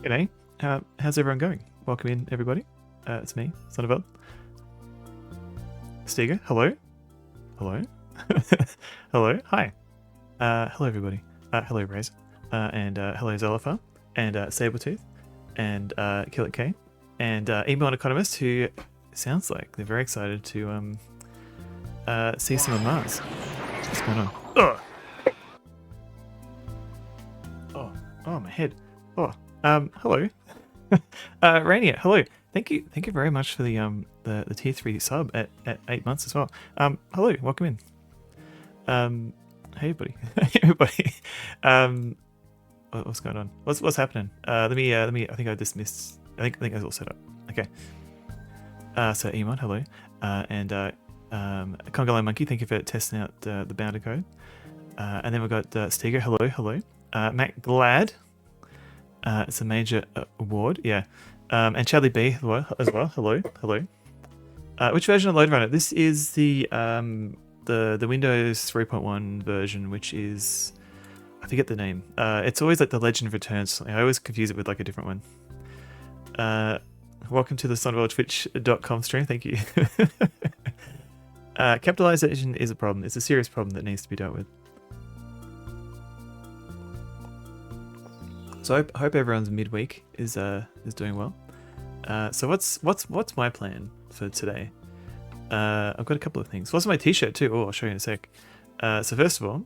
G'day. How's everyone going? Welcome in, everybody. It's me, Son of El. Stiga, hello. Hello. Hello. Hi. Hello, everybody. Hello, Razor. And hello, Zelifar. And Sabretooth. And Kill It K. And Email Economist, who sounds like they're very excited to see some of Mars. What's going on? Oh! Oh, my head. Oh. Hello. Rainier, hello. Thank you very much for the tier 3 sub at 8 months as well. Hello, welcome in. Hey everybody. Hey everybody. What's going on? What's happening? Let me I think I dismissed. I think that's all set up. Okay. So Emon, hello. And Congolo Monkey, thank you for testing out the bounder code. And then we've got Stiga, hello. Matt Glad. It's a major award, yeah. And Charlie B as well. Hello. Which version of Lode Runner? This is the Windows 3.1 version, which is, I forget the name. It's always like the Legend of Returns. I always confuse it with like a different one. Welcome to the sonofel.twitch.com stream. Thank you. Capitalization is a problem. It's a serious problem that needs to be dealt with. So I hope everyone's midweek is doing well. So what's my plan for today? I've got a couple of things. What's my t-shirt too? Oh, I'll show you in a sec. So first of all,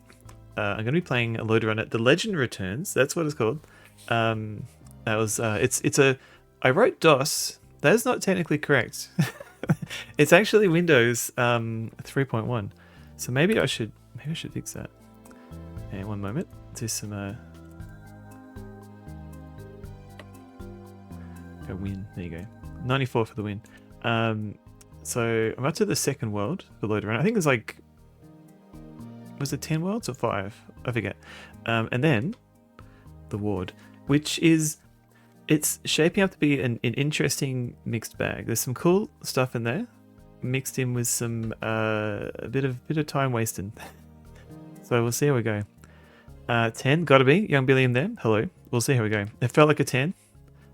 I'm going to be playing a Lode Runner. The Legend Returns. That's what it's called. That was I wrote DOS. That is not technically correct. It's actually Windows 3.1. So maybe I should fix that. Hey, one moment. Do some a win. There you go. 94 for the win. So I'm up to the second world for Lode Runner. I think there's like, was it 10 worlds or 5? I forget. And then the ward, which is, it's shaping up to be an interesting mixed bag. There's some cool stuff in there, mixed in with some a bit of time wasted. So we'll see how we go. 10, gotta be Young Billy in there. Hello. We'll see how we go. It felt like a 10.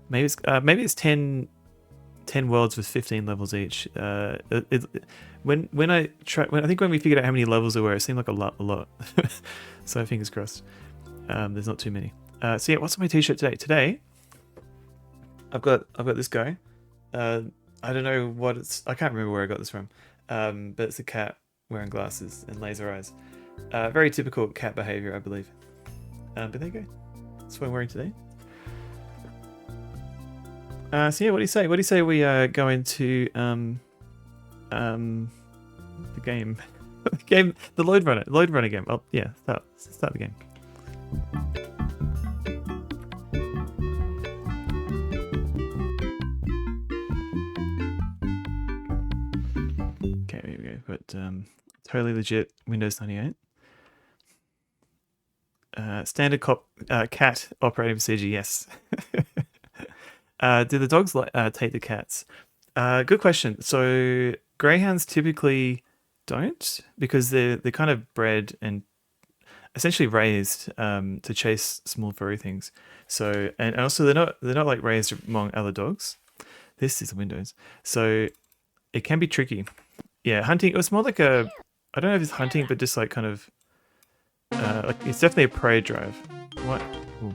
Maybe it's 10 worlds with 15 levels each. When I think when we figured out how many levels there were, it seemed like a lot. So fingers crossed. There's not too many. So yeah, what's on my t-shirt today? Today, I've got this guy. I don't know what it's. I can't remember where I got this from. But it's a cat wearing glasses and laser eyes. Very typical cat behavior, I believe. But there you go. That's what I'm wearing today. So yeah, what do you say? What do you say we go into the game, the Lode Runner game? Oh yeah, start the game. Okay, here we go. But totally legit Windows 98. Standard cat operating procedure. Yes. Do the dogs take the cats? Good question. So greyhounds typically don't, because they're kind of bred and essentially raised to chase small furry things. So and also they're not like raised among other dogs. This is Windows, so it can be tricky. Yeah, hunting. It was more like I don't know if it's hunting, but just like kind of like it's definitely a prey drive. What? Ooh.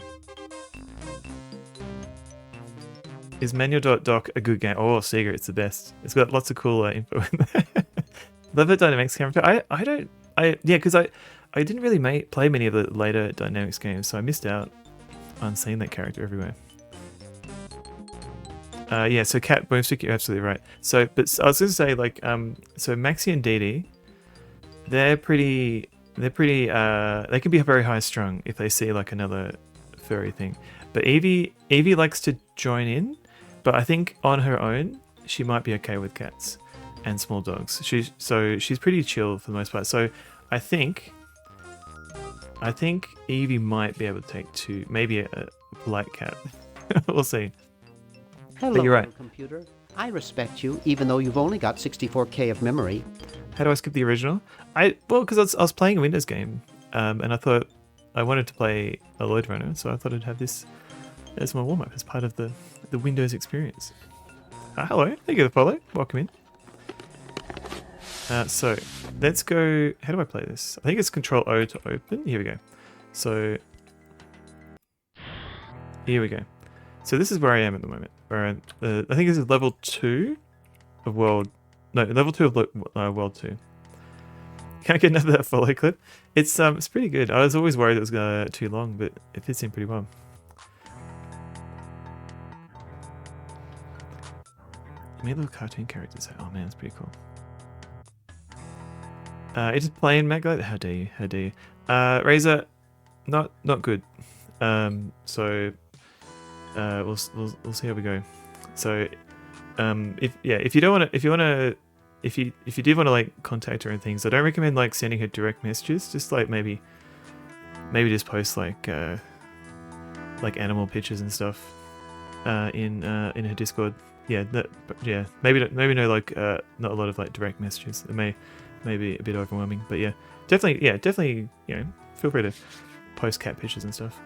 Is manual.doc a good game? Oh, Sega, it's the best. It's got lots of cool info in there. Love it, Dynamics camera. Because I didn't really play many of the later Dynamics games, so I missed out on seeing that character everywhere. Yeah, so Cat Boomstick, you're absolutely right. So, but I was going to say, like, so Maxi and Dee they can be very high strung if they see like another furry thing. But Evie likes to join in, but I think on her own she might be okay with cats and small dogs. She's pretty chill for the most part. So I think Evie might be able to take maybe a polite cat. We'll see. Hello, but you're right. Computer. I respect you, even though you've only got 64K of memory. How do I skip the original? Because I was playing a Windows game, and I thought I wanted to play a Lode Runner, so I thought I'd have this There's my warm-up as part of the Windows experience. Hello, thank you for the follow. Welcome in. So, let's go... How do I play this? I think it's Control O to open. Here we go. So, here we go. So this is where I am at the moment. Where I think this is level 2 of World... No, level 2 of World 2. Can't get enough of that follow clip. It's pretty good. I was always worried it was too long, but it fits in pretty well. Made little cartoon characters. Oh man, that's pretty cool. It's plain Maglite. How dare you? How dare you? Razor, not good. So we'll see how we go. So if you don't want to, if you did want to like contact her and things, I don't recommend like sending her direct messages. Just like maybe just post like animal pictures and stuff in her Discord. Yeah, maybe no like not a lot of like direct messages. It may be a bit overwhelming, but yeah, definitely feel free to post cat pictures and stuff,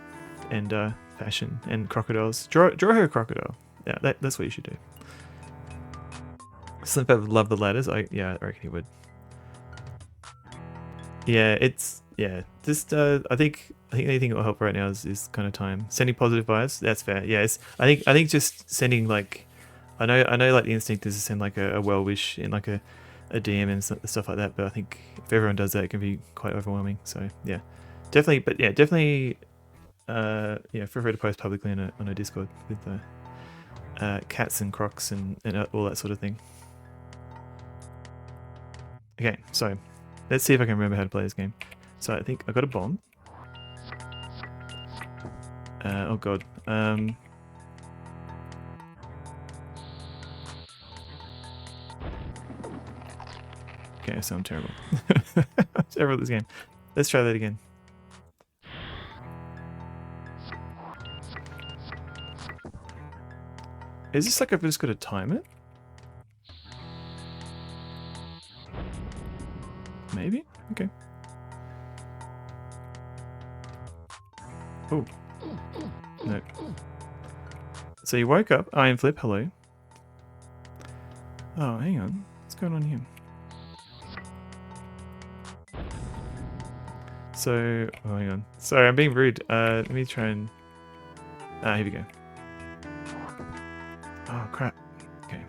and fashion and crocodiles. Draw her a crocodile. Yeah, that's what you should do. Slimp would love the ladders. I reckon he would. Yeah, just I think anything that will help right now is kind of time. Sending positive vibes, that's fair. Yeah, I think just sending like I know like the instinct is to send like a well wish in like a DM and stuff like that, but I think if everyone does that, it can be quite overwhelming. So yeah, definitely. But yeah, definitely. Feel free to post publicly on a Discord with cats and crocs and all that sort of thing. Okay, so let's see if I can remember how to play this game. So I think I got a bomb. Oh god. Okay, so I'm terrible. I'm terrible at this game. Let's try that again. Is this like I've just got to time it? Maybe? Okay. Oh. No. So you woke up. Iron Flip, hello. Oh, hang on. What's going on here? So, oh, hang on. Sorry, I'm being rude. Let me try and... here we go. Oh, crap. Okay.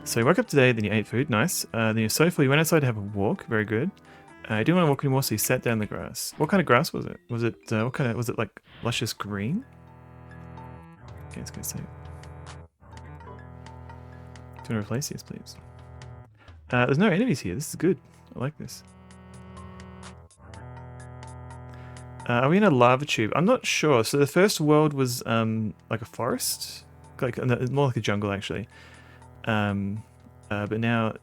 So you woke up today, then you ate food. Nice. Then you're so full, you went outside to have a walk. Very good. You didn't want to walk anymore, so you sat down in the grass. What kind of grass was it? Was it, was it like luscious green? Okay, let's go see it. Do you want to replace this, please? There's no enemies here. This is good. I like this. Are we in a lava tube? I'm not sure. So the first world was like a forest, like more like a jungle actually. But now,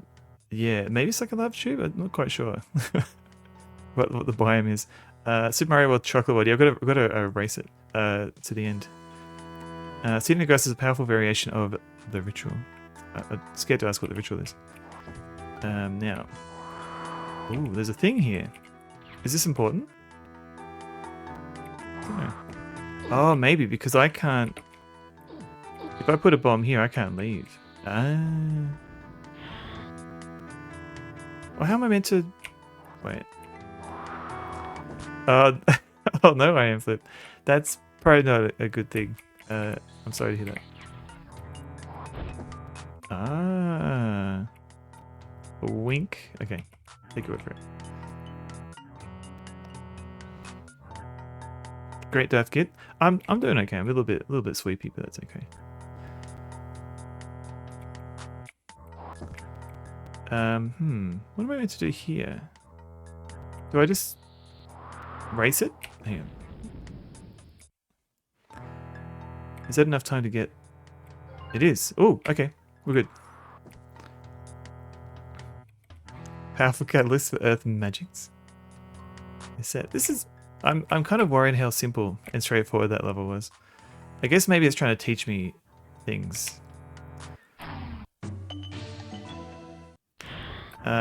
yeah, maybe it's like a lava tube. I'm not quite sure what the biome is. Super Mario World Chocolate World. Yeah, I've got to erase it to the end. Sitting in the grass is a powerful variation of the ritual. I'm scared to ask what the ritual is. Now, ooh, there's a thing here. Is this important? I don't know. Oh, maybe because I can't. If I put a bomb here, I can't leave. Ah. Well, how am I meant to? Wait. Oh no, I am Flip. That's probably not a good thing. I'm sorry to hear that. Ah. A wink. Okay, take your word for it. Great death kit. I'm doing okay. I'm a little bit sweepy, but that's okay. What am I meant to do here? Do I just race it? Hang on. Is that enough time to get? It is. Oh, okay. We're good. Powerful catalyst for earth magics. This is. I'm kind of worried how simple and straightforward that level was. I guess maybe it's trying to teach me things.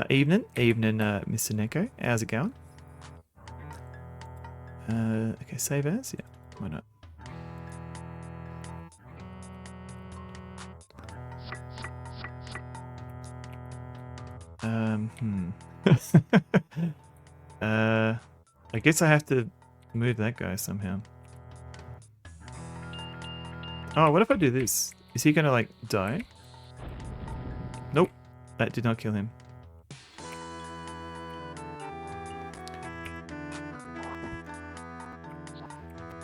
Evening, Mr. Neko. How's it going? Okay, save as? Yeah, why not? I guess I have to move that guy somehow. Oh, what if I do this? Is he gonna, like, die? Nope. That did not kill him.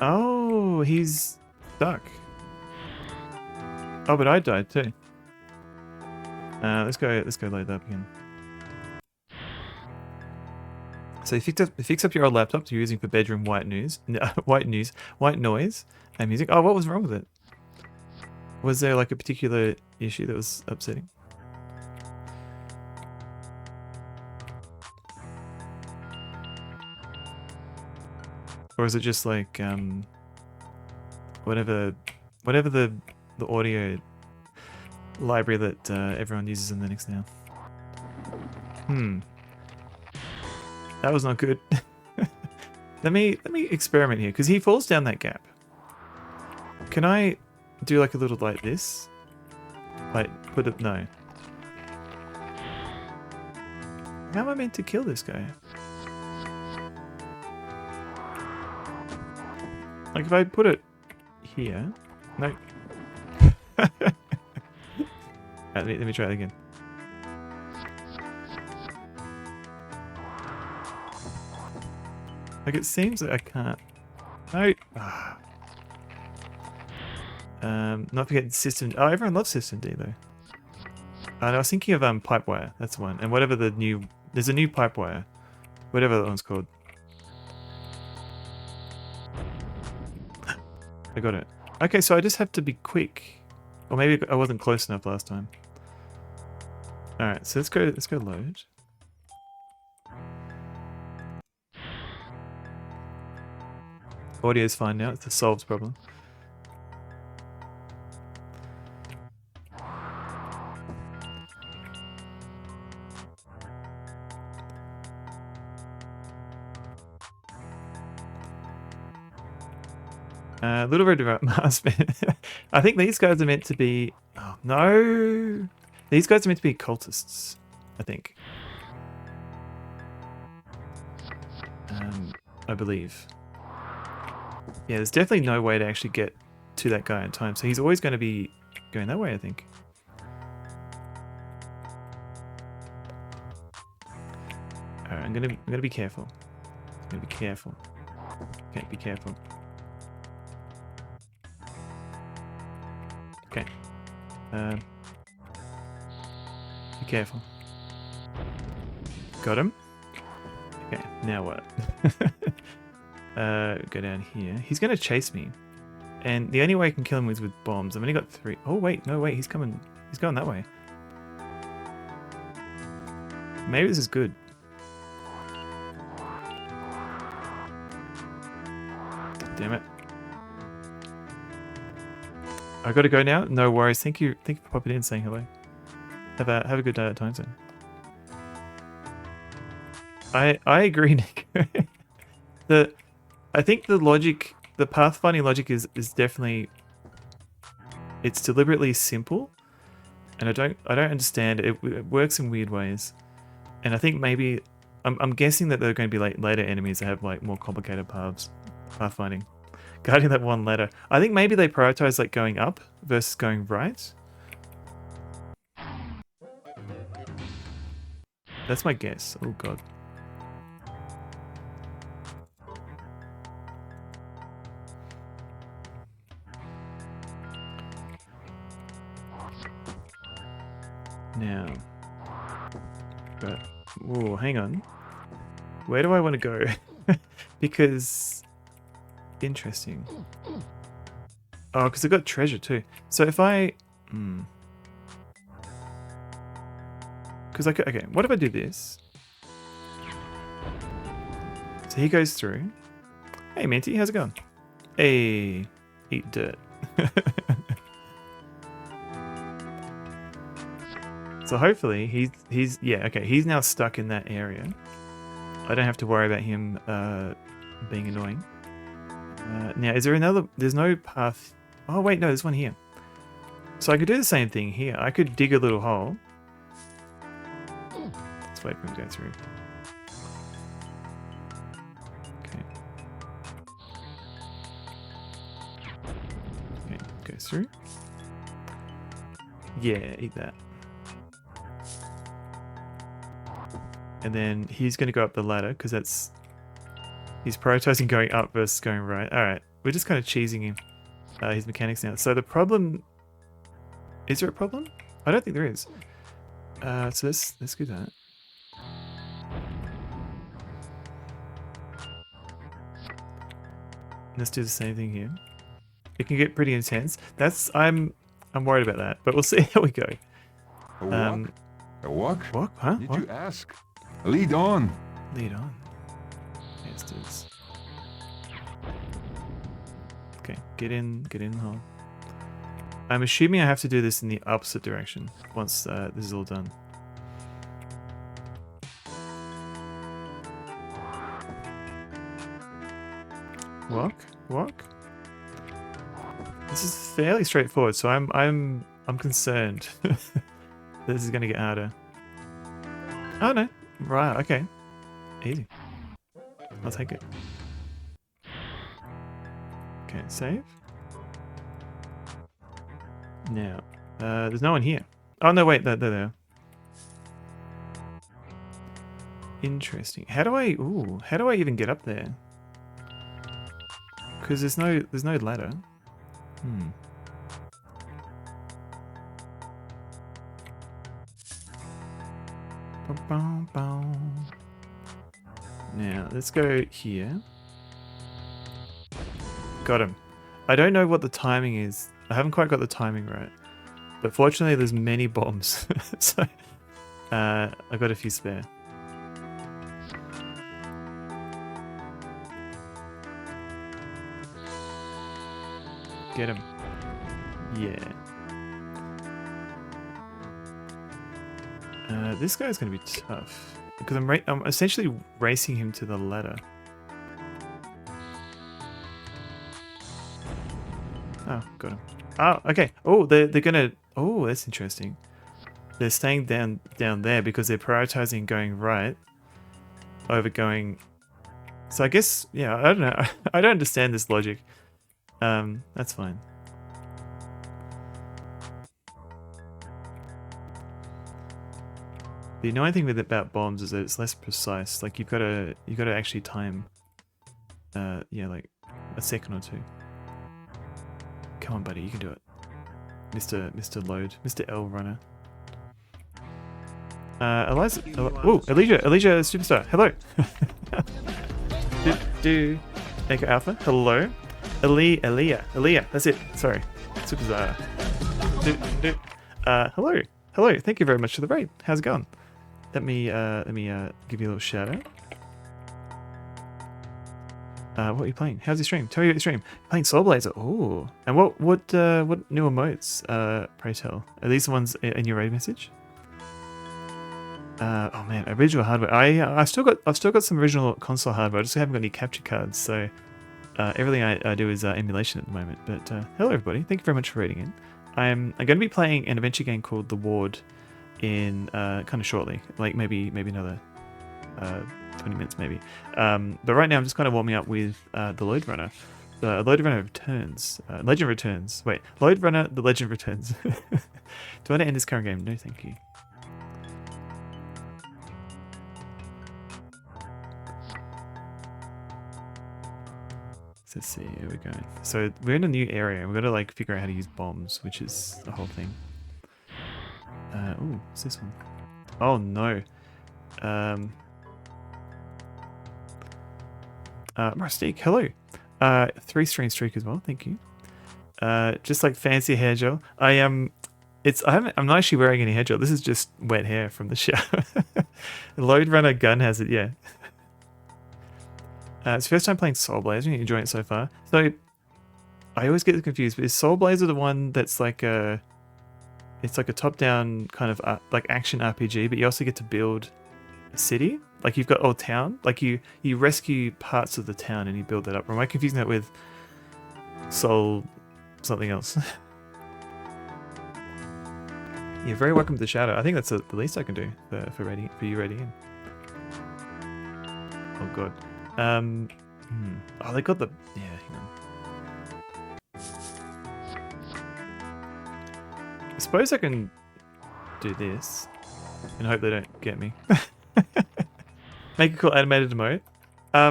Oh, he's stuck. Oh, but I died too. Let's go load that up again. So you fix up your old laptop you're using for bedroom white noise and music. Oh, what was wrong with it? Was there like a particular issue that was upsetting? Or is it just like whatever the audio library that everyone uses in Linux now? That was not good. let me experiment here, because he falls down that gap. Can I do like a little like this? Like put it no. How am I meant to kill this guy? Like if I put it here. No. let me try it again. Like it seems that I can't. No. Not forget system. Oh, everyone loves system D though. And I was thinking of Pipewire. That's one. And whatever the new. There's a new Pipewire. Whatever that one's called. I got it. Okay, so I just have to be quick. Or maybe I wasn't close enough last time. Alright, so let's go load. Audio's fine now, it's a solved problem. Little Red Marsman. I think these guys are meant to be... Oh, no! These guys are meant to be cultists, I think. I believe. Yeah, there's definitely no way to actually get to that guy in time, so he's always going to be going that way, I think. Alright, I'm gonna be careful. I'm gonna be careful. Okay, be careful. Okay. Be careful. Got him. Okay, now what? Go down here. He's gonna chase me, and the only way I can kill him is with bombs. I've only got 3. Oh wait, no wait, he's coming. He's going that way. Maybe this is good. Damn it. I gotta go now. No worries. Thank you for popping in and saying hello. Have a good day at Time Zone. I agree, Nick. I think the logic, the pathfinding logic is definitely, it's deliberately simple, and I don't understand it. It works in weird ways, and I think maybe I'm guessing that there are going to be like later enemies that have like more complicated pathfinding. Guarding that one letter. I think maybe they prioritize like going up versus going right. That's my guess. Oh god. Now. But, whoa, hang on. Where do I want to go? Because... Interesting. Oh, because I got treasure too. So if I... Because I could... Okay, what if I do this? So he goes through. Hey, Minty, how's it going? Hey, eat dirt. So hopefully he's yeah, okay, he's now stuck in that area. I don't have to worry about him being annoying. Now, is there another? There's no path. Oh wait, no, there's one here. So I could do the same thing here. I could dig a little hole. Let's wait for him to go through. Okay. Okay, go through. Yeah, eat that. And then he's going to go up the ladder because that's... He's prioritizing going up versus going right. Alright, we're just kind of cheesing him. His mechanics now. So the problem... Is there a problem? I don't think there is. So let's do that. Let's do the same thing here. It can get pretty intense. I'm worried about that, but we'll see how we go. A walk? A walk? Walk? Huh? Did What? you ask? Lead on. Lead on. Yeah, let's do this. Okay, get in the hole. I'm assuming I have to do this in the opposite direction once this is all done. Walk. This is fairly straightforward, so I'm concerned. This is gonna get harder. Oh no, right, okay, easy. I'll take it. Okay, save. Now, there's no one here. Oh no, wait, they're there. Interesting. How do I even get up there? Because there's no ladder. Now, let's go here. Got him. I don't know what the timing is. I haven't quite got the timing right. But fortunately, there's many bombs. So, I got a few spare. Get him. Yeah. This guy's going to be tough. Because I'm essentially racing him to the ladder. Oh, got him. Oh, okay. Oh, they're gonna... Oh, that's interesting. They're staying down there because they're prioritizing going right over going... So I guess, yeah, I don't know. I don't understand this logic. That's fine. The annoying thing about bombs is that it's less precise. Like you've got to actually time, yeah, like a second or two. Come on, buddy, you can do it, Mr. Lode, Mr. L Runner. Eliza, Elijah, superstar. Hello. do Echo Alpha. Hello. Elia. That's it. Sorry. Superstar. Hello. Thank you very much for the raid. How's it going? Let me give you a little shout out. What are you playing? How's your stream? Tell me about your stream. Playing Soul Blazer. Oh. And what new emotes? Pray tell. Are these the ones in your raid message? Oh man, original hardware. I've still got some original console hardware. I just haven't got any capture cards. So everything I do is emulation at the moment. But hello everybody. Thank you very much for raiding in. I'm going to be playing an adventure game called The Ward in kind of shortly, like maybe another 20 minutes maybe. But right now I'm just kind of warming up with the Lode Runner. The Lode Runner returns. Legend returns. Wait, Lode Runner, the Legend returns. Do I want to end this current game? No, thank you. Let's see, here we're going. So we're in a new area and we've got to like figure out how to use bombs, which is the whole thing. Oh, what's this one? Oh no. Rustic, hello. 3-string streak as well, thank you. Just like fancy hair gel. I'm not actually wearing any hair gel. This is just wet hair from the shower. Lode Runner gun has it, yeah. It's the first time playing Soul Blazer. You're enjoying it so far. So I always get confused. But is Soul Blazer the one that's like a top-down kind of like action RPG, but you also get to build a city? Like you've got old town. Like you rescue parts of the town and you build that up. Or am I confusing that with soul something else. You're very welcome to the shadow. I think that's the least I can do for you ready in. Oh god. Oh, they got the hang on. I suppose I can do this and hope they don't get me. Make a cool animated emote.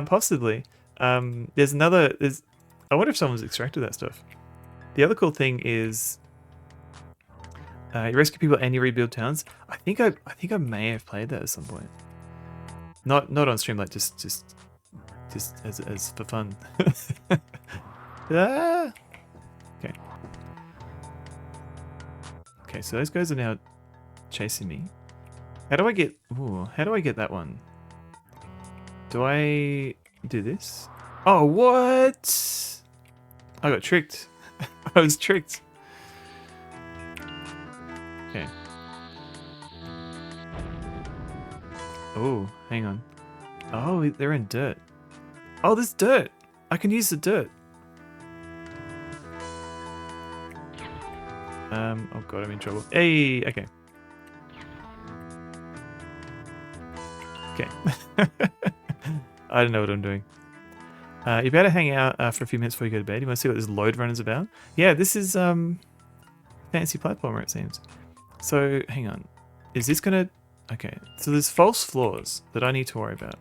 Possibly. There's I wonder if someone's extracted that stuff. The other cool thing is you rescue people and you rebuild towns. I think I may have played that at some point. Not on stream, like just as for fun. Ah! Okay. Okay, so those guys are now chasing me. How do I get that one? Do I do this? Oh, what? I got tricked. I was tricked. Okay. Oh, hang on. Oh, they're in dirt. Oh, there's dirt. I can use the dirt. Oh god, I'm in trouble. Hey, okay. Okay. I don't know what I'm doing. You better hang out for a few minutes before you go to bed. You want to see what this Lode run is about? Yeah, this is fancy platformer, it seems. So, hang on. Is this gonna... Okay, so there's false floors that I need to worry about.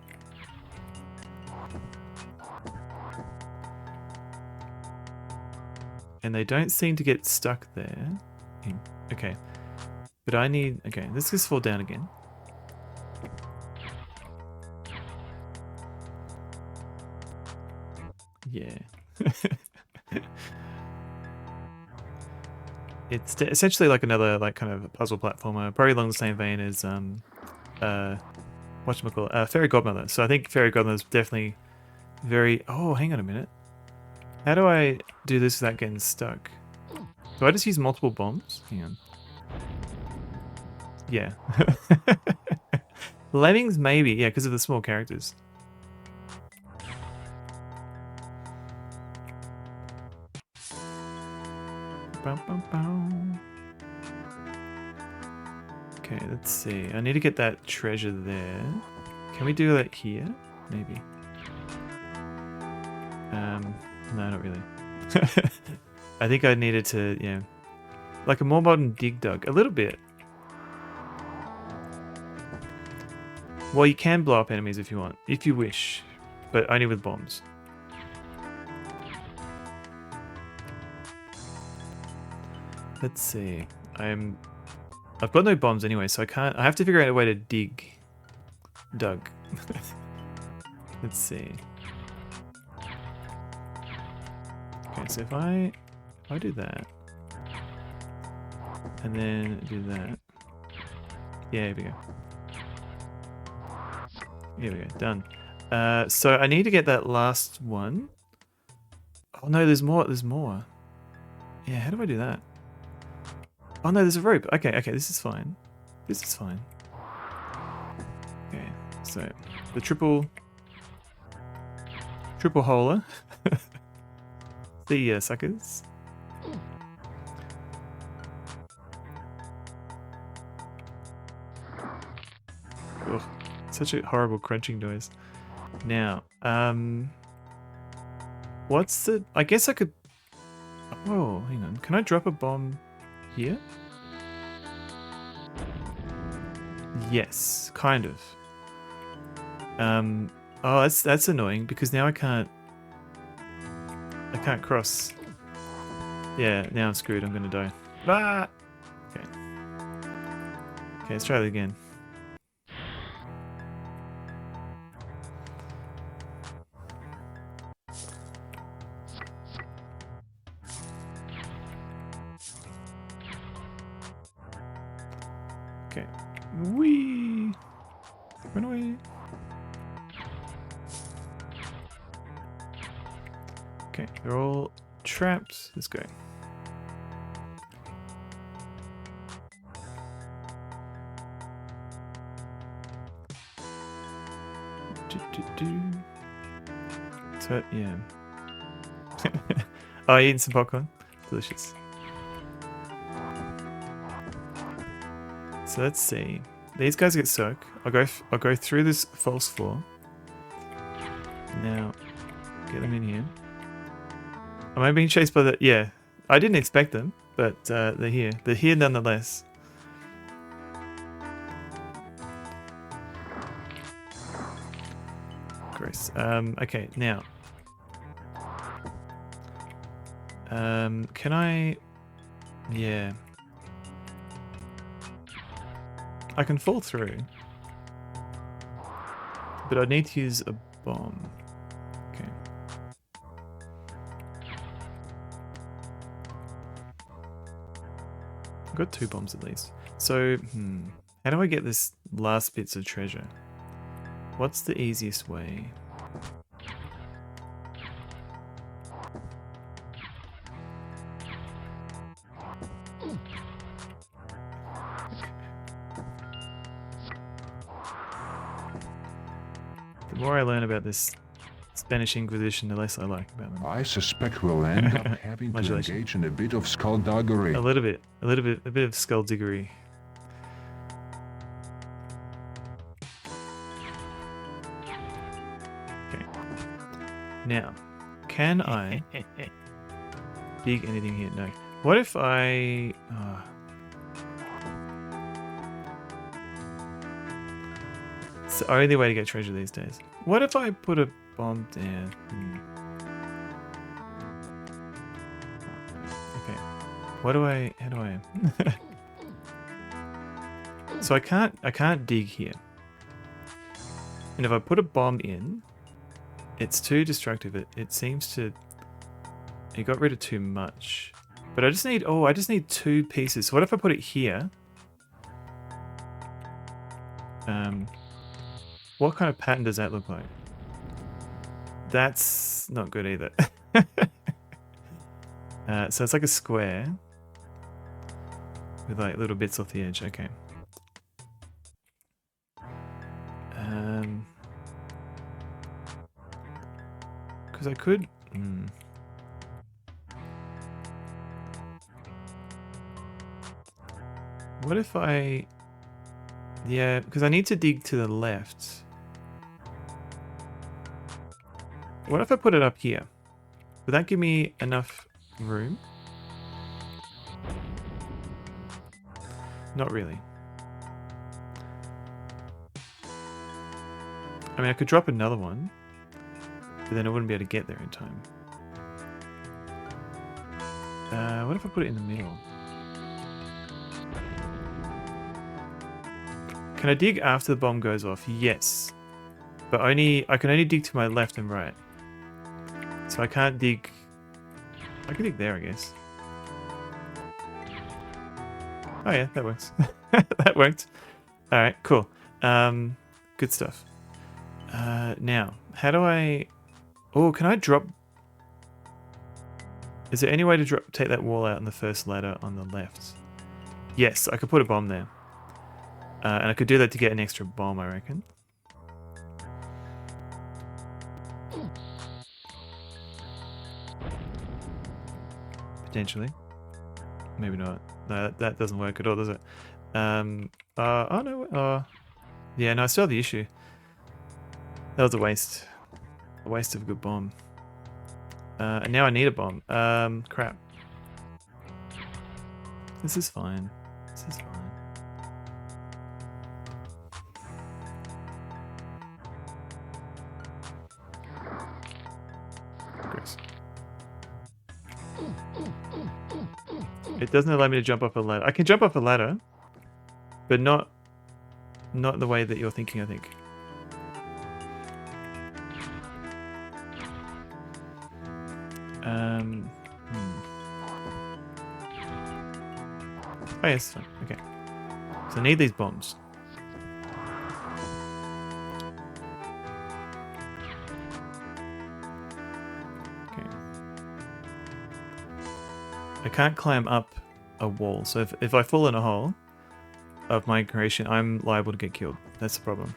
And they don't seem to get stuck there. Okay. But I need... Okay, let's just fall down again. Yeah. It's essentially like another like kind of puzzle platformer, probably along the same vein as whatchamacallit, Fairy Godmother. So I think Fairy Godmother is definitely very... Oh, hang on a minute. How do I do this without getting stuck? Do I just use multiple bombs? Hang on. Yeah. Lemmings, maybe. Yeah, because of the small characters. Okay, let's see. I need to get that treasure there. Can we do that here? Maybe. No, not really. I think I needed to, yeah. Like a more modern dig dug. A little bit. Well, you can blow up enemies if you want. If you wish. But only with bombs. Let's see. I've got no bombs anyway, so I have to figure out a way to dug. Let's see. Okay, so if I do that, and then do that. Yeah, here we go. Here we go, done. So I need to get that last one. Oh no, there's more. Yeah, how do I do that? Oh no, there's a rope. Okay, this is fine. This is fine. Okay, so the triple holer. See ya, suckers. Ugh, such a horrible crunching noise. Now, what's the... I guess I could... Oh, hang on. Can I drop a bomb here? Yes, kind of. Oh, that's annoying because now I can't cross. Yeah, now I'm screwed. I'm gonna die. Ah! Okay. Okay, let's try that again. Okay. Whee! Run away. Okay, they're all trapped. Let's go. So, yeah. Oh, you eating some popcorn? Delicious. So let's see. These guys get soak. I'll go through this false floor. Now, get them in here. Am I being chased by the... Yeah. I didn't expect them, but they're here. They're here nonetheless. Gross. Okay, now. Can I... Yeah. I can fall through. But I need to use a bomb. Okay. I've got 2 bombs at least. So, how do I get this last bits of treasure? What's the easiest way? The more I learn about this Spanish Inquisition, the less I like about them. I suspect we'll end up having to Modulation. engage in a bit of skullduggery. A bit of skullduggery. Okay. Now, can I dig anything here? No. What if I... It's the only way to get treasure these days. What if I put a bomb down? Okay. How do I... So I can't dig here. And if I put a bomb in, it's too destructive. It seems to... It got rid of too much. But I just need 2 pieces. So what if I put it here? What kind of pattern does that look like? That's not good either. So it's like a square with like little bits off the edge. Okay. Because I could... What if I... Yeah, because I need to dig to the left. What if I put it up here? Would that give me enough room? Not really. I mean, I could drop another one, but then I wouldn't be able to get there in time. What if I put it in the middle? Can I dig after the bomb goes off? Yes. But I can only dig to my left and right. So I can't dig... I can dig there, I guess. Oh yeah, that works. That worked. Alright, cool. Good stuff. Now, how do I... Oh, can I drop... Is there any way to take that wall out on the first ladder on the left? Yes, I could put a bomb there. And I could do that to get an extra bomb, I reckon. Potentially. Maybe not. No, that doesn't work at all, does it? Oh no. Yeah, no, I still have the issue. That was a waste. A waste of a good bomb. And now I need a bomb. Crap. This is fine. This is fine. Gross. It doesn't allow me to jump off a ladder. I can jump off a ladder, but not the way that you're thinking, I think. Oh yes, fine. Okay. So I need these bombs. Okay. I can't climb up a wall, so if I fall in a hole of my creation, I'm liable to get killed. That's the problem.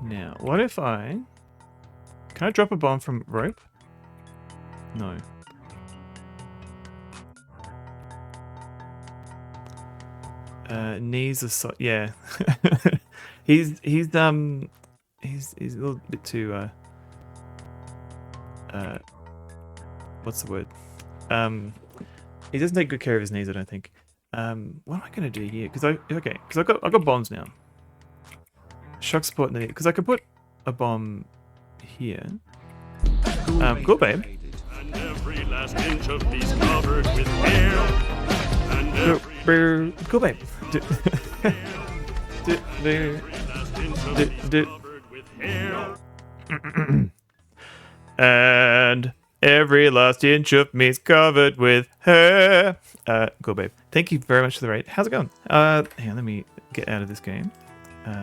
Now, what if I Can I drop a bomb from rope? No. Knees are so yeah. he's a little bit too what's the word? He doesn't take good care of his knees, I don't think. What am I gonna do here? Because I've got bombs now. Shock support need, because I could put a bomb here. Cool, babe. And every last inch of these covered with hair. And every Cool, babe. last inch of these covered with hair. And every last inch of me's covered with hair. Cool, babe. Thank you very much for the raid. How's it going? Hang on, let me get out of this game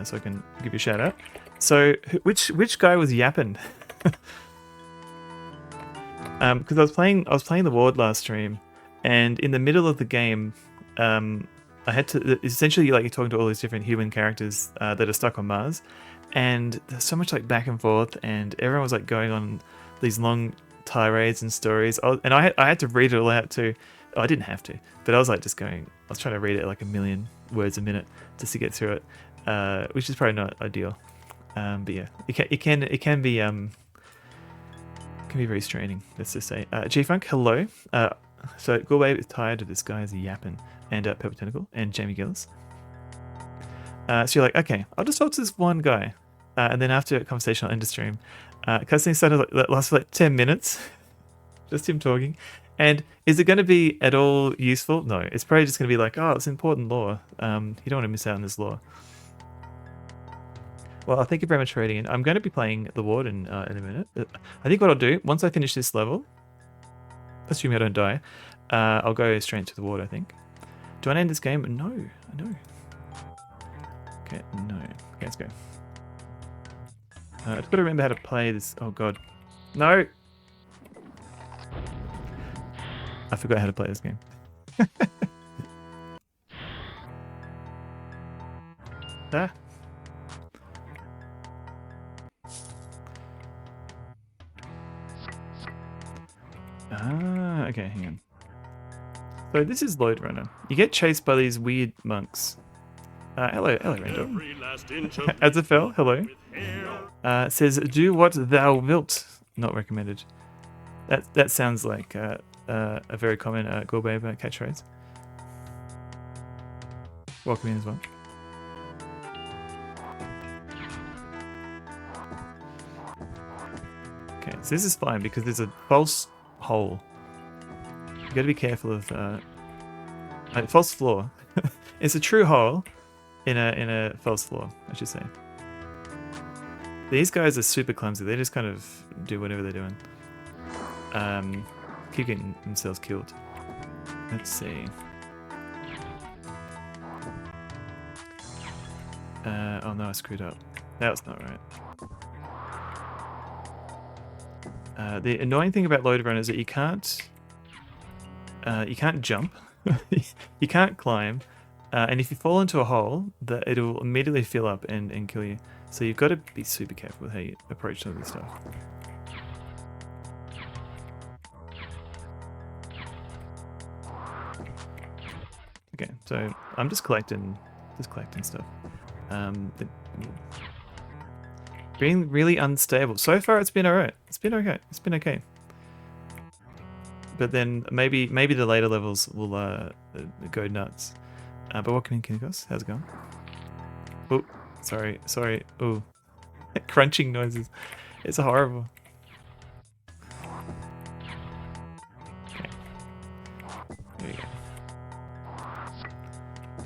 so I can give you a shout out. So, which guy was yapping? Because I was playing the ward last stream, and in the middle of the game, I had to essentially, like, you're talking to all these different human characters that are stuck on Mars, and there's so much like back and forth, and everyone was like going on these long tirades and stories, and I had to read it all out too. Oh, I didn't have to, but I was like just going. I was trying to read it like 1,000,000 words a minute just to get through it, which is probably not ideal. But yeah, it can be very straining. Let's just say. G-Funk, hello. So Gourway is tired of this guy as a yapping, and Purple Tentacle and Jamie Gillis. So you're like, okay, I'll just talk to this one guy, and then after a conversation, I'll end the stream. Cutscene started that lasts for like 10 minutes, just him talking. And is it going to be at all useful? No, it's probably just going to be like, oh, it's important lore. You don't want to miss out on this lore. Well, thank you very much for reading it. I'm going to be playing the ward in a minute. I think what I'll do, once I finish this level, assuming I don't die, I'll go straight to the ward, I think. Do I end this game? No. Okay, no. Okay, let's go. I've got to remember how to play this. Oh, God. No! I forgot how to play this game. Ah. Okay, hang on. So this is Lode Runner. You get chased by these weird monks. Hello, Randall. As a fell, hello. Says, do what thou wilt. Not recommended. That sounds like a very common Gourbabe catchphrase. Welcome in as well. Okay, so this is fine because there's a false hole. You got to be careful of false floor. It's a true hole in a false floor, I should say. These guys are super clumsy. They just kind of do whatever they're doing. Keep getting themselves killed. Let's see. Oh no, I screwed up. That was not right. The annoying thing about Lode Run is that you can't jump, you can't climb, and if you fall into a hole, it'll immediately fill up and kill you. So you've got to be super careful with how you approach some of this stuff. Okay, so I'm just collecting stuff. Being really unstable. So far, it's been alright. It's been okay. But then maybe the later levels will go nuts. But welcome in, Kinikos. How's it going? Oh, sorry. Oh, crunching noises. It's horrible. Okay. There we go.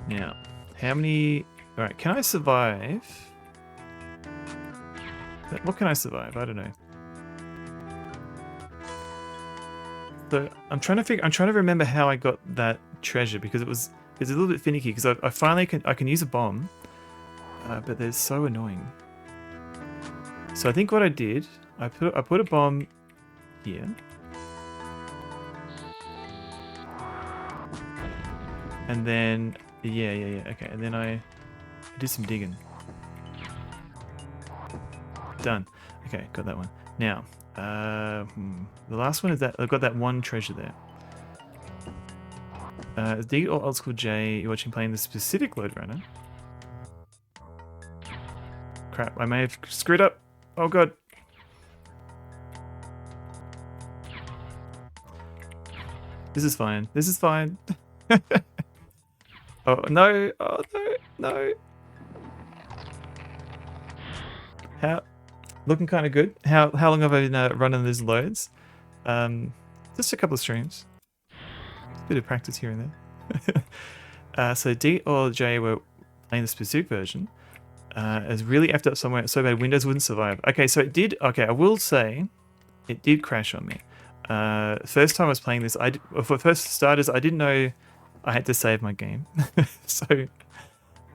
Now, how many? All right, can I survive? What can I survive? I don't know. So I'm trying to remember how I got that treasure because it's a little bit finicky because I finally can use a bomb, but they're so annoying. So I think what I did, I put a bomb here, and then yeah, okay, and then I did some digging. Done. Okay, got that one. Now, the last one is that I've got that one treasure there. D or old school J, you're watching playing the specific Lode Runner. Crap, I may have screwed up. Oh god. This is fine. This is fine. Oh no! Oh no! No! How? Looking kind of good. How long have I been running these loads? Just a couple of streams. A bit of practice here and there. So D or J were playing the specific version. Has really effed up somewhere so bad Windows wouldn't survive. Okay, so it did. Okay, I will say, it did crash on me. First time I was playing this, for first starters, I didn't know I had to save my game, so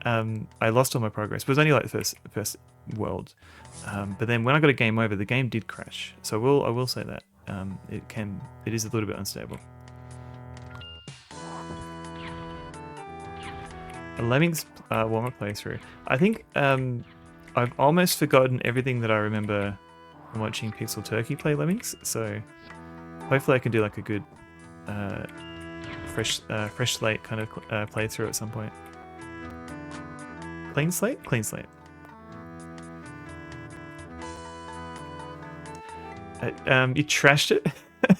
I lost all my progress. It was only like the first world, but then when I got a game over, the game did crash. So I will say that it is a little bit unstable. A Lemmings warm-up playthrough. I think I've almost forgotten everything that I remember watching Pixel Turkey play Lemmings, so hopefully I can do like a good fresh slate kind of playthrough at some point. Clean slate? Clean slate. You trashed it?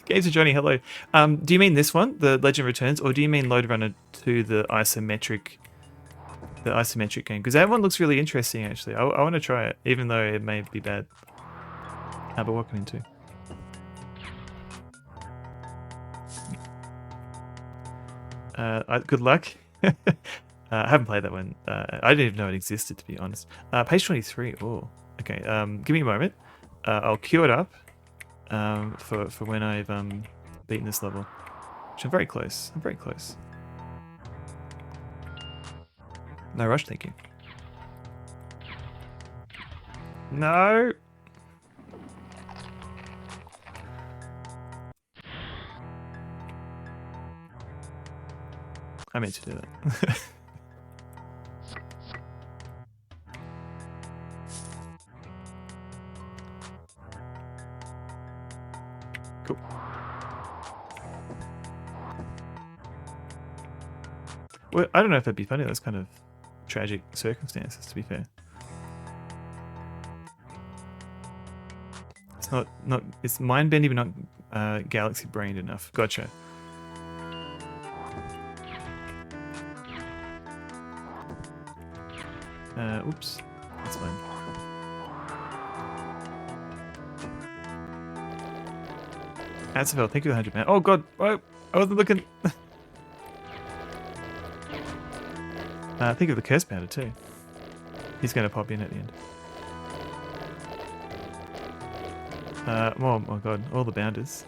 Games of Johnny, hello. Do you mean this one, the Legend Returns, or do you mean Lode Runner 2, the isometric game? Because that one looks really interesting, actually. I want to try it, even though it may be bad. But what can I do? Good luck. I haven't played that one. I didn't even know it existed, to be honest. Page 23. Oh, okay. Give me a moment. I'll queue it up for when I've beaten this level. Which I'm very close. I'm very close. No rush, thank you. No. I meant to do that. Cool. Well, I don't know if that'd be funny. That's kind of tragic circumstances, to be fair. It's not it's mind-bending, but not galaxy-brained enough. Gotcha. Oops, that's fine. Adsfeld, thank you for the 100 man. Oh god, oh, I wasn't looking. Think of the curse pounder too. He's going to pop in at the end. Oh my god, all the bounders.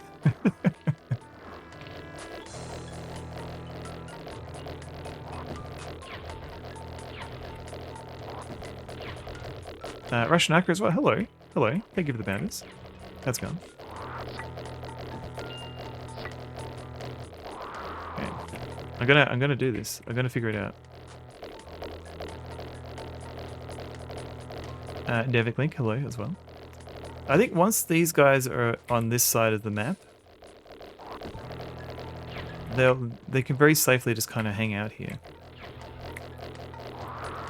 Russian Acre as well. Hello. Hello. Thank you for the bounders. That's gone. Okay. I'm gonna do this. I'm gonna figure it out. Devic Link, hello as well. I think once these guys are on this side of the map, they can very safely just kind of hang out here.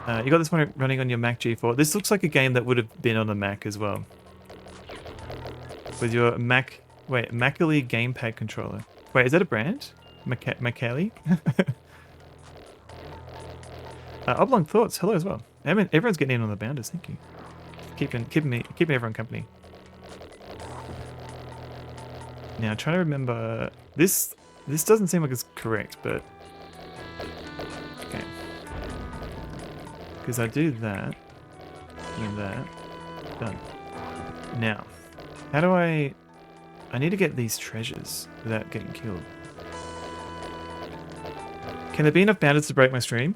You got this one running on your Mac G4. This looks like a game that would have been on the Mac as well. With your Macally gamepad controller. Wait, is that a brand? Macally? Oblong Thoughts, hello as well. I mean, everyone's getting in on the bounders, thank you. Keeping everyone company. Now, I'm trying to remember... This doesn't seem like it's correct, but... Okay. Because I do that, and that, done. Now, how do I need to get these treasures without getting killed. Can there be enough bounders to break my stream?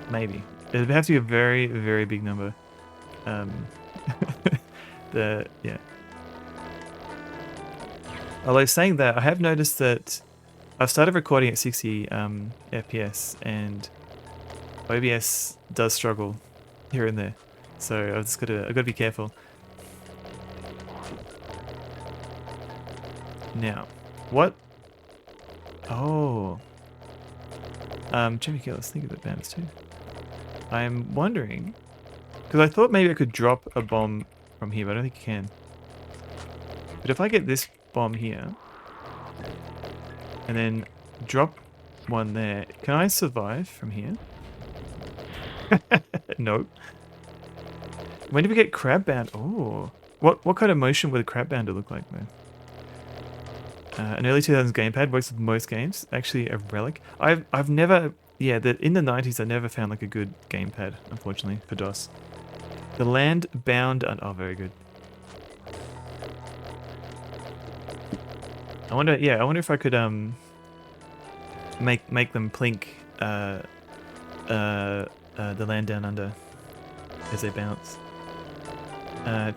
Maybe. It'd have to be a very, very big number. Yeah. Although saying that, I have noticed that I've started recording at 60 FPS and OBS does struggle here and there, so I've got to be careful. Now, what? Oh. Jimmy Gill, let's think about bandits too. I'm wondering, because I thought maybe I could drop a bomb from here, but I don't think you can. But if I get this bomb here, and then drop one there, can I survive from here? Nope. When did we get crab bound? Oh, what kind of motion would a crab bounder look like, man? An early 2000s gamepad works with most games. Actually, a relic. I've never, yeah, in the 90s I never found like a good gamepad, unfortunately, for DOS. The land bound. Oh, very good. I wonder. Yeah, I wonder if I could make them plink the land down under as they bounce.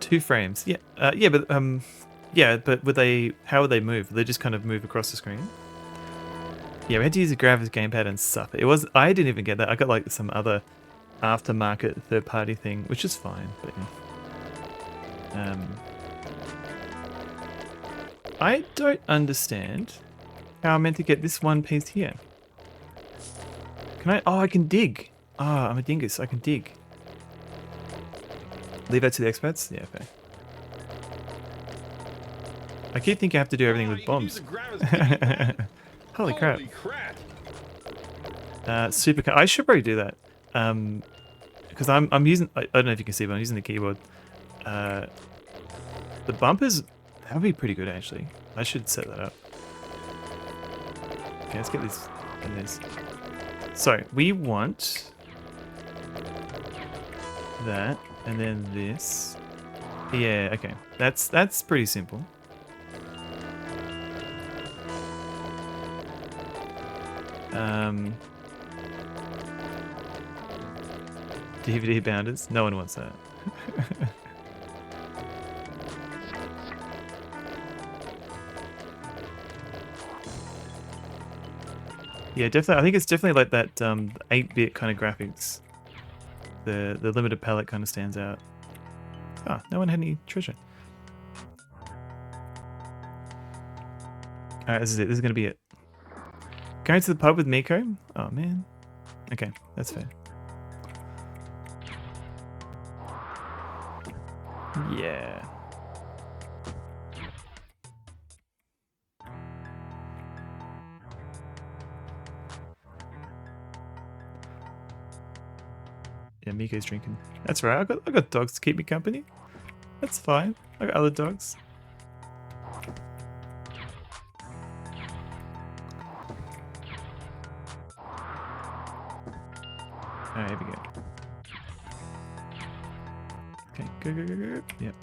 2 frames. Yeah. Yeah, but yeah, but would they? How would they move? Would they just kind of move across the screen? Yeah, we had to use a Gravis gamepad and suffer. It was. I didn't even get that. I got like some other aftermarket third-party thing, which is fine. But yeah. I don't understand how I'm meant to get this one piece here. Can I? Oh, I can dig. Ah, I'm a dingus. I can dig. Leave that to the experts. Yeah, fair. I keep thinking I have to do everything with bombs. Holy crap. Super. I should probably do that. Because I'm using. I don't know if you can see, but I'm using the keyboard. The bumpers. That would be pretty good, actually. I should set that up. Okay, let's get this. And this. So we want that, and then this. Yeah. Okay. That's pretty simple. DVD bounders? No one wants that. Yeah, definitely. I think it's definitely like that 8-bit kind of graphics. The limited palette kind of stands out. Ah, no one had any treasure. Alright, this is it. This is going to be it. Going to the pub with Miko? Oh, man. Okay, that's fair. Yeah. Yeah, Miko's drinking. That's right. I got dogs to keep me company. That's fine. I got other dogs. Alright, here we go. Okay, go. Yep.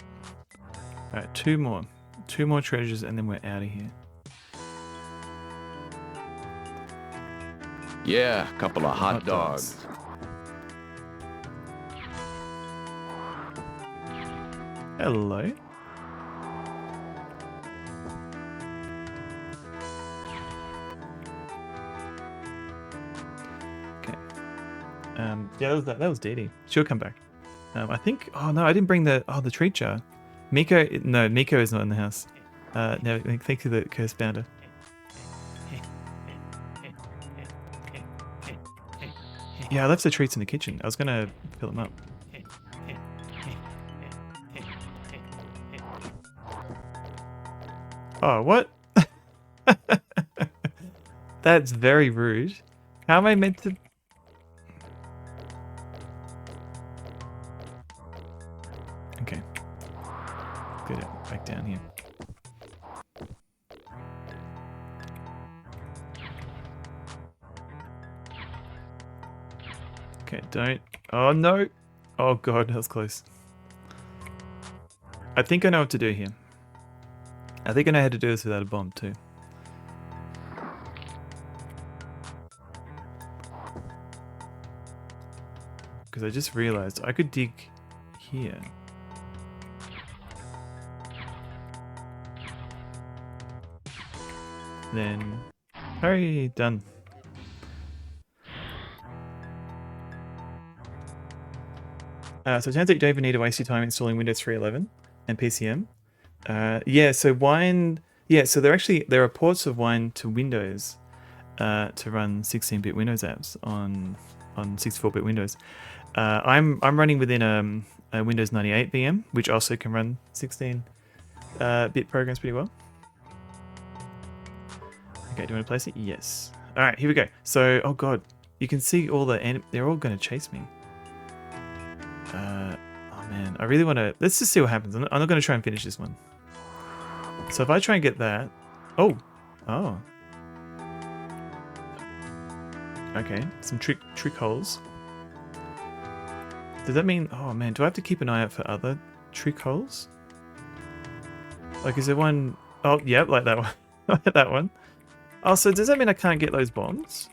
Alright, 2 more. 2 more treasures and then we're out of here. Yeah, a couple of hot dogs. Hello. Okay. Yeah, that was Dee Dee. She'll come back. I think. Oh no, I didn't bring the treat jar. Miko. No, Miko is not in the house. No, thank you, the curse bounder. Yeah, I left the treats in the kitchen. I was gonna fill them up. Oh, what? That's very rude. How am I meant to... Okay. Get it back down here. Okay, don't... Oh, no! Oh, God, that was close. I think I know what to do here. I think I know how to do this without a bomb too. Because I just realized I could dig here. Then, hurry, done. So it sounds like you don't even need to waste your time installing Windows 3.11 and PCM. Yeah, so Wine... Yeah, so there are ports of Wine to Windows to run 16-bit Windows apps on 64-bit Windows. I'm running within a Windows 98 VM, which also can run 16-bit programs pretty well. Okay, do you want to place it? Yes. All right, here we go. So, oh god, you can see all they're all going to chase me. Oh man, I really want to. Let's just see what happens. I'm not going to try and finish this one. So if I try and get that, oh. Okay, some trick holes. Does that mean? Oh man, do I have to keep an eye out for other trick holes? Like, is there one? Oh, yep, like that one. Like that one. Oh, so does that mean I can't get those bombs?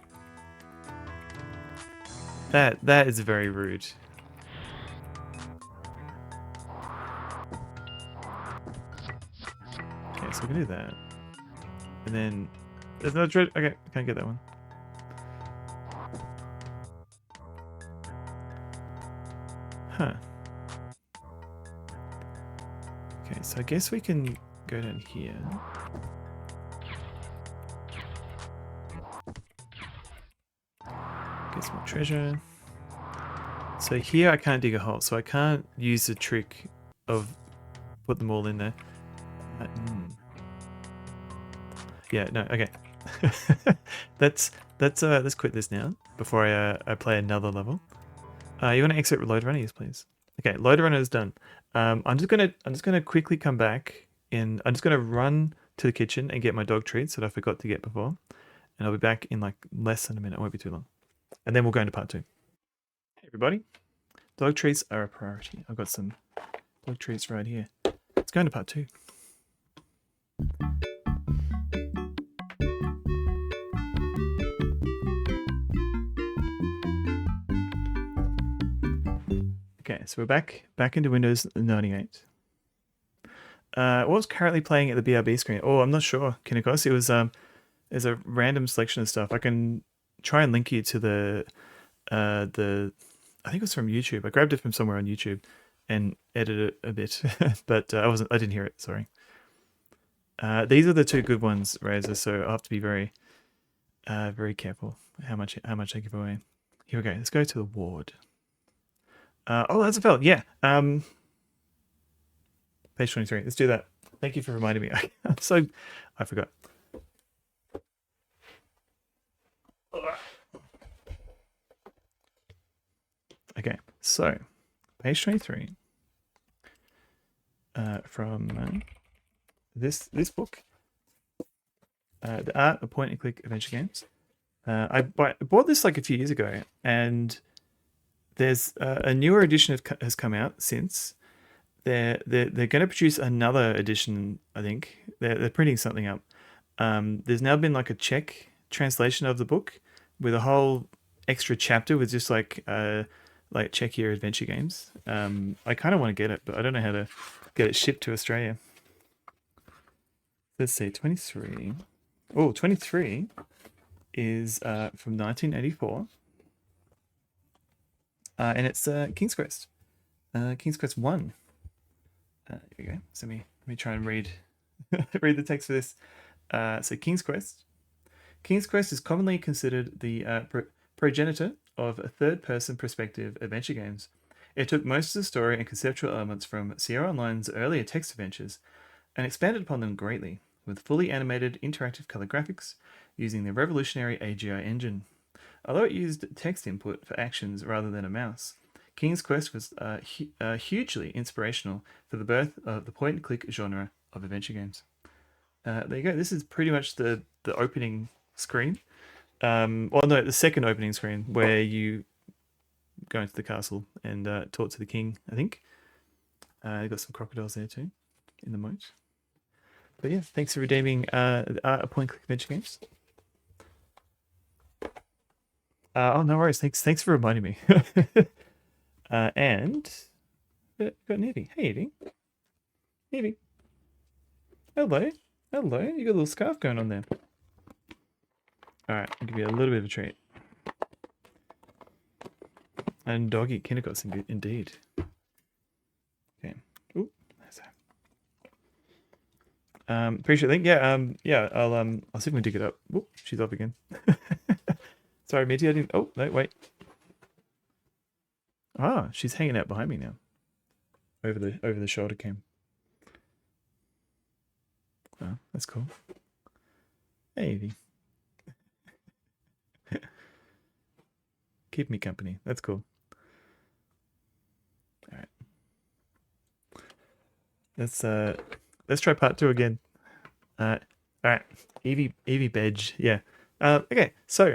That is very rude. Okay, so we can do that. And then there's no dread. Okay, I can't get that one. Huh. Okay, so I guess we can go down here. Get some more treasure. So here I can't dig a hole, so I can't use the trick of put them all in there. Yeah, no, okay. let's quit this now before I play another level. You want to exit Lode Runner, yes, please. Okay, Lode Runner is done. I'm just gonna quickly come back in. I'm just gonna run to the kitchen and get my dog treats that I forgot to get before, and I'll be back in like less than a minute. It won't be too long, and then we'll go into part 2. Hey everybody, dog treats are a priority. I've got some dog treats right here. Let's go into part 2. Okay, so we're back into Windows 98. What was currently playing at the BRB screen? Oh, I'm not sure, Kinnikos. It was there's a random selection of stuff. I can try and link you to the I think it was from YouTube. I grabbed it from somewhere on YouTube and edited it a bit, but I didn't hear it. Sorry. These are the 2 good ones, Razor. So I have to be very careful how much I give away. Here we go. Let's go to the ward. Oh, that's a fella. Yeah. Page 23. Let's do that. Thank you for reminding me. I forgot. Okay, so page 23 from this book, The Art of Point and Click Adventure Games. I bought this like a few years ago, and there's a newer edition has come out since. They're going to produce another edition. I think they're printing something up. There's now been like a Czech translation of the book with a whole extra chapter with just like Czechia adventure games. I kind of want to get it, but I don't know how to get it shipped to Australia. Let's see, 23. Oh, 23 is from 1984. And it's King's Quest. King's Quest 1. Here we go. So let me try and read read the text for this. So King's Quest. King's Quest is commonly considered the progenitor of third-person perspective adventure games. It took most of the story and conceptual elements from Sierra Online's earlier text adventures and expanded upon them greatly, with fully animated interactive color graphics using the revolutionary AGI engine. Although it used text input for actions rather than a mouse, King's Quest was hugely inspirational for the birth of the point-and-click genre of adventure games. There you go. This is pretty much the opening screen. Well, no, the second opening screen where you go into the castle and talk to the king, I think. You've got some crocodiles there too, in the moat. But yeah, thanks for redeeming point-and-click adventure games. Oh, no worries. Thanks for reminding me. And got Nevy. Hey, Evie. Evie. Hello. Hello. You got a little scarf going on there. All right, I'll give you a little bit of a treat. And doggy, Kindergot's indeed. Okay. Ooh, there's Appreciate the link. Yeah, I'll see if we can dig it up. Whoop, she's up again. Sorry, Mitty, I didn't. Oh no, wait. Ah, she's hanging out behind me now. Over the shoulder cam. Oh, that's cool. Hey, Evie. Keep me company. That's cool. All right. Let's try part 2 again. All right. Evie Bedge. Yeah. Okay. So